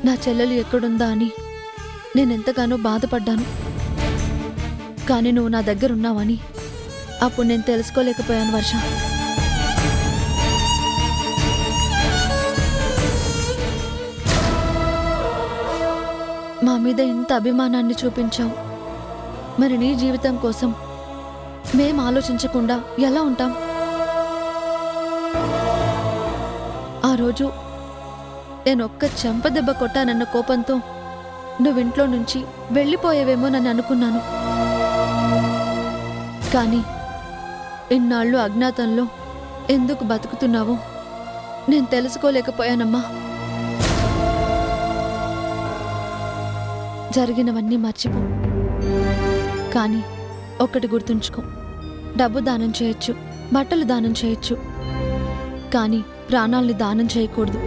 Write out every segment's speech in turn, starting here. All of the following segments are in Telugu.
నా చెల్లెలు ఎక్కడుందా అని నేనెంతగానో బాధపడ్డాను. కానీ నువ్వు నా దగ్గర ఉన్నావని అప్పుడు నేను తెలుసుకోలేకపోయాను వర్ష. మా మీద ఇంత అభిమానాన్ని చూపించావు. మరి నీ జీవితం కోసం మేం ఆలోచించకుండా ఎలా ఉంటాం? ఆ రోజు నేనొక్క చెంపదెబ్బ కొట్టానన్న కోపంతో నువ్వింట్లో నుంచి వెళ్ళిపోయేవేమోనని అనుకున్నాను. కానీ ఇన్నాళ్ళు అజ్ఞాతంలో ఎందుకు బతుకుతున్నావో నేను తెలుసుకోలేకపోయానమ్మా. జరిగినవన్నీ మర్చిపో. కానీ ఒక్కటి గుర్తుంచుకో, డబ్బు దానం చేయొచ్చు, బట్టలు దానం చేయొచ్చు, కానీ ప్రాణాల్ని దానం చేయకూడదు.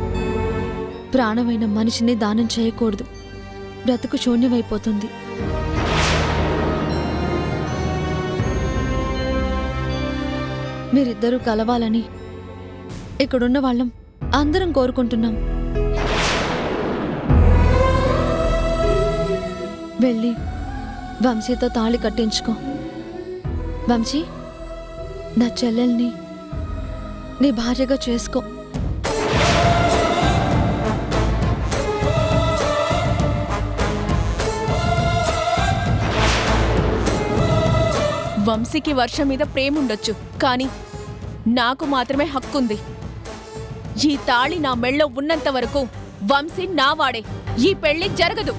ప్రాణమైన మనిషిని దానం చేయకూడదు. బ్రతుకు శూన్యమైపోతుంది. మీరిద్దరూ కలవాలని ఇక్కడున్న వాళ్ళం అందరం కోరుకుంటున్నాం. వెళ్ళి వంశీతో తాళి కట్టించుకో. వంశీ, నా చెల్లెల్ని నీ భార్యగా చేసుకో. వంశీకి వర్ష మీద ప్రేమ ఉండొచ్చు, కానీ నాకు మాత్రమే హక్కుంది. ఈ తాళి నా మెళ్ళో ఉన్నంత వరకు వంశీ నావాడే. ఈ పెళ్లి జరగదు.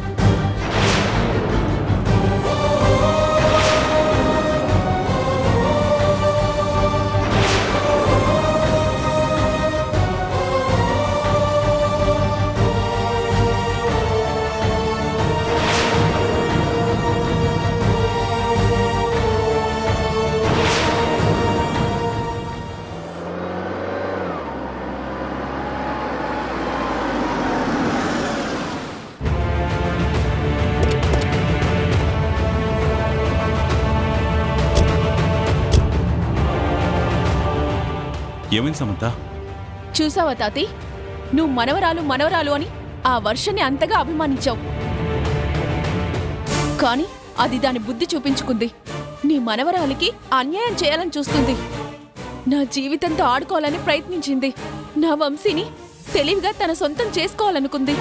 ఏమైంది సమంత? చూసావా తాతి, నువ్వు మనవరాలు మనవరాలు అని ఆ వర్షని అంతగా అభిమానించావు. కాని అది దాని బుద్ధి చూపించుకుంది. నీ మనవరాలికి అన్యాయం చేయాలని చూస్తుంది. నా జీవితంతో ఆడుకోవాలని ప్రయత్నించింది. నా వంశీని తెలివిగా తన సొంతం చేసుకోవాలనుకుంది.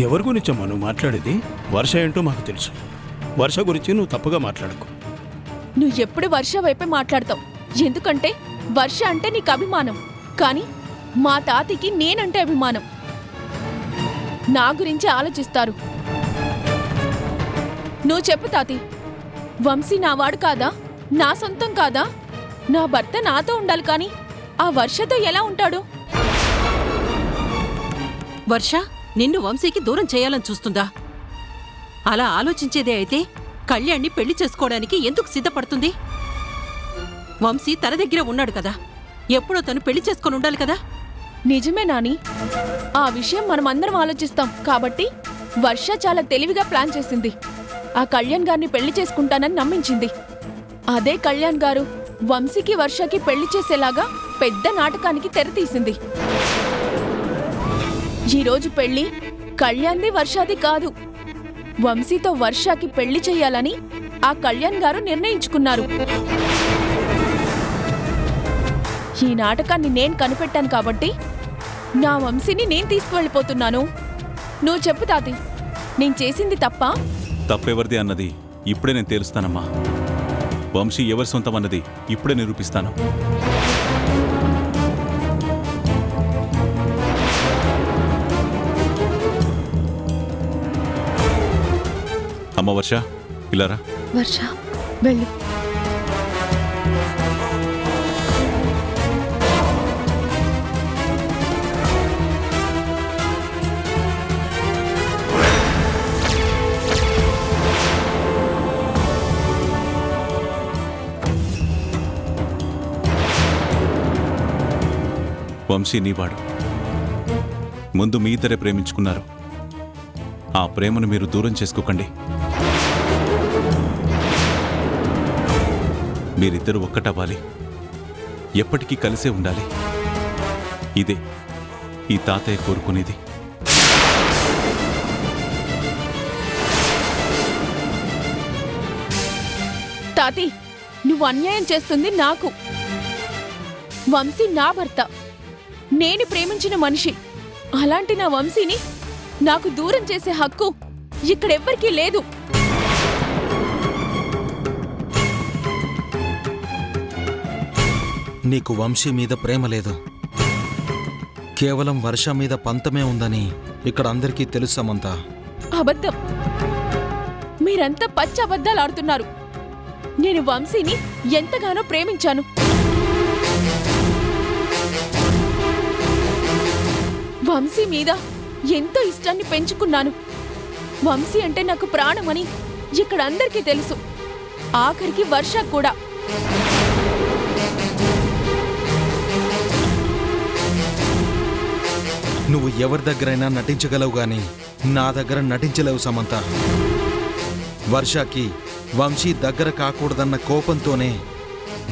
ఎవరి గురించమ్మా నువ్వు మాట్లాడేది? వర్ష ఏంటో మాకు తెలుసు. వర్ష గురించి నువ్వు తప్పుగా మాట్లాడకు. నువ్వు ఎప్పుడు వర్ష వైపే మాట్లాడతావు. ఎందుకంటే వర్ష అంటే నీకు అభిమానం, కానీ మా తాతికి నేనంటే అభిమానం. నా గురించి ఆలోచిస్తారు. నువ్వు చెప్పు తాతి, వంశీ నా వాడు కాదా? నా సొంతం కాదా? నా భర్త నాతో ఉండాలి, కానీ ఆ వర్షతో ఎలా ఉంటాడు? వర్ష నిన్ను వంశీకి దూరం చేయాలని చూస్తుందా? అలా ఆలోచించేదే అయితే కళ్యాణ్ని పెళ్లి చేసుకోవడానికి ఎందుకు సిద్ధపడుతుంది? వంశీ తన దగ్గర ఉన్నాడు కదా, ఎప్పుడో తను పెళ్లి చేసుకొని ఉండాలి కదా. నిజమే నాని, ఆ విషయం మనమందరం ఆలోచిస్తాం. కాబట్టి వర్ష చాలా తెలివిగా ప్లాన్ చేసింది. ఆ కళ్యాణ్ గారిని పెళ్లి చేసుకుంటానని నమ్మించింది. అదే కళ్యాణ్ గారు వంశీకి వర్షకి పెళ్లి చేసేలాగా పెద్ద నాటకానికి తెరతీసింది. ఈరోజు పెళ్లి కళ్యాణ్ది వర్షాది కాదు, వంశీతో వర్షకి పెళ్లి చెయ్యాలని ఆ కళ్యాణ్ గారు నిర్ణయించుకున్నారు. ఈ నాటకాన్ని నేను కనిపెట్టాను కాబట్టి నా వంశీని నేను తీసుకువెళ్ళిపోతున్నాను. నువ్వు చెప్పు తాతి, నేను చేసింది తప్పా? తప్పెవరిది అన్నది ఇప్పుడే నేను తేలుస్తానమ్మా. వంశీ ఎవరి సొంతం అన్నది ఇప్పుడే నిరూపిస్తాను. అమ్మ వర్ష, ఇలారా. వర్ష, వెళ్ళు. వంశీ నీవాడు. ముందు మీ ఇద్దరే ప్రేమించుకున్నారు. ఆ ప్రేమను మీరు దూరం చేసుకోకండి. మీరిద్దరూ ఒక్కటవ్వాలి. ఎప్పటికీ కలిసే ఉండాలి. ఇదే ఈ తాతయ్య కోరుకునేది. తాతి, నువ్వు అన్యాయం చేస్తుంది నాకు. వంశీ నా భర్త, నేను ప్రేమించిన మనిషి. అలాంటి నా వంశీని నాకు దూరం చేసే హక్కు ఇక్కడెవ్వరికీ లేదు. నీకు వంశీ మీద ప్రేమ లేదు, కేవలం వర్ష మీద పంతమే ఉందని ఇక్కడ అందరికీ తెలుసు సమంత. అబద్ధం. మీరంతా పచ్చి అబద్ధాలు ఆడుతున్నారు. నేను వంశీని ఎంతగానో ప్రేమించాను. వంశీ మీద ఎంతో ఇష్టాన్ని పెంచుకున్నాను. వంశీ అంటే నాకు ప్రాణమని ఇక్కడ అందరికీ తెలుసు, ఆఖరికి వర్ష కూడా. నువ్వు ఎవరి దగ్గరైనా నటించగలవు గాని నా దగ్గర నటించలేవు సమంత. వర్షకి వంశీ దగ్గర కాకూడదన్న కోపంతోనే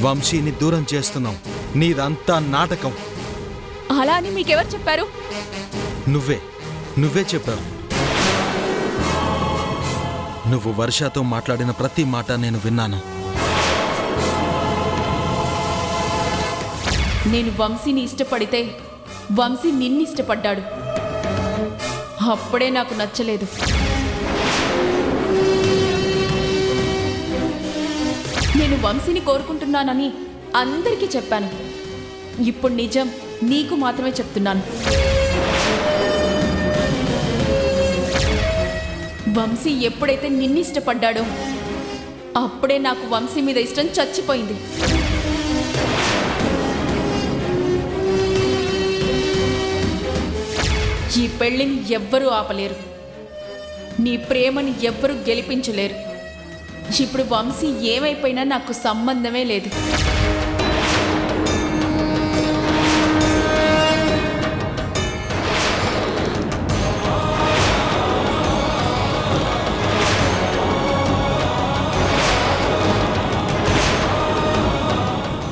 వంశీని దూరం చేస్తున్నావు. నీదంతా నాటకం. అలా అని మీకెవరు చెప్పారు? నువ్వే చెప్పావు. నువ్వు వర్షతో మాట్లాడిన ప్రతి మాట నేను విన్నాను. నేను వంశీని ఇష్టపడితే వంశీ నిన్నిష్టపడ్డాడు. అప్పుడే నాకు నచ్చలేదు. నేను వంశీని కోరుకుంటున్నానని అందరికీ చెప్పాను. ఇప్పుడు నిజం నీకు మాత్రమే చెప్తున్నాను. వంశీ ఎప్పుడైతే నిన్నిష్టపడ్డాడో అప్పుడే నాకు వంశీ మీద ఇష్టం చచ్చిపోయింది. ఈ పెళ్లిని ఎవ్వరూ ఆపలేరు, నీ ప్రేమని ఎవ్వరూ గెలిపించలేరు. ఇప్పుడు వంశీ ఏమైపోయినా నాకు సంబంధమే లేదు.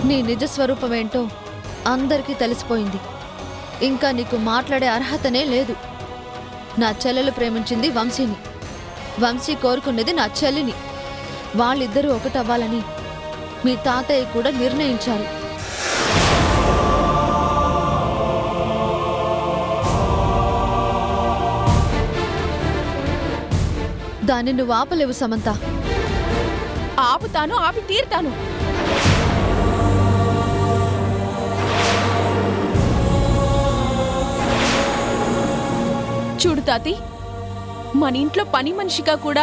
నీ నిజస్వరూపమేంటో అందరికీ తెలిసిపోయింది. ఇంకా నీకు మాట్లాడే అర్హతనే లేదు. నా చెల్లెలు ప్రేమించింది వంశీని, వంశీ కోరుకున్నది నా చెల్లిని. వాళ్ళిద్దరూ ఒకటవ్వాలని మీ తాతయ్య కూడా నిర్ణయించారు. దాన్ని నువ్వు ఆపలేవు సమంత. ఆపుతాను, ఆపి తీరుతాను. చూడు తాతి, మన ఇంట్లో పని మనిషిగా కూడా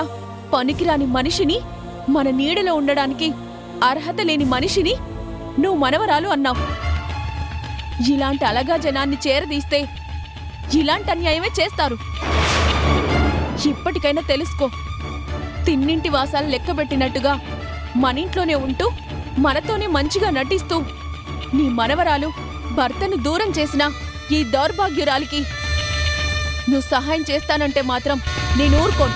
పనికిరాని మనిషిని, మన నీడలో ఉండడానికి అర్హత లేని మనిషిని నువ్వు మనవరాలు అన్నావు. ఇలాంటి అలగా జనాన్ని చేరదీస్తే ఇలాంటి అన్యాయమే చేస్తారు. ఇప్పటికైనా తెలుసుకో. తిన్నింటి వాసాలు లెక్కబెట్టినట్టుగా మన ఇంట్లోనే ఉంటూ మనతోనే మంచిగా నటిస్తూ నీ మనవరాలు భర్తను దూరం చేసిన ఈ దౌర్భాగ్యురాలికి నువ్వు సహాయం చేస్తానంటే మాత్రం నేను ఊరుకోను.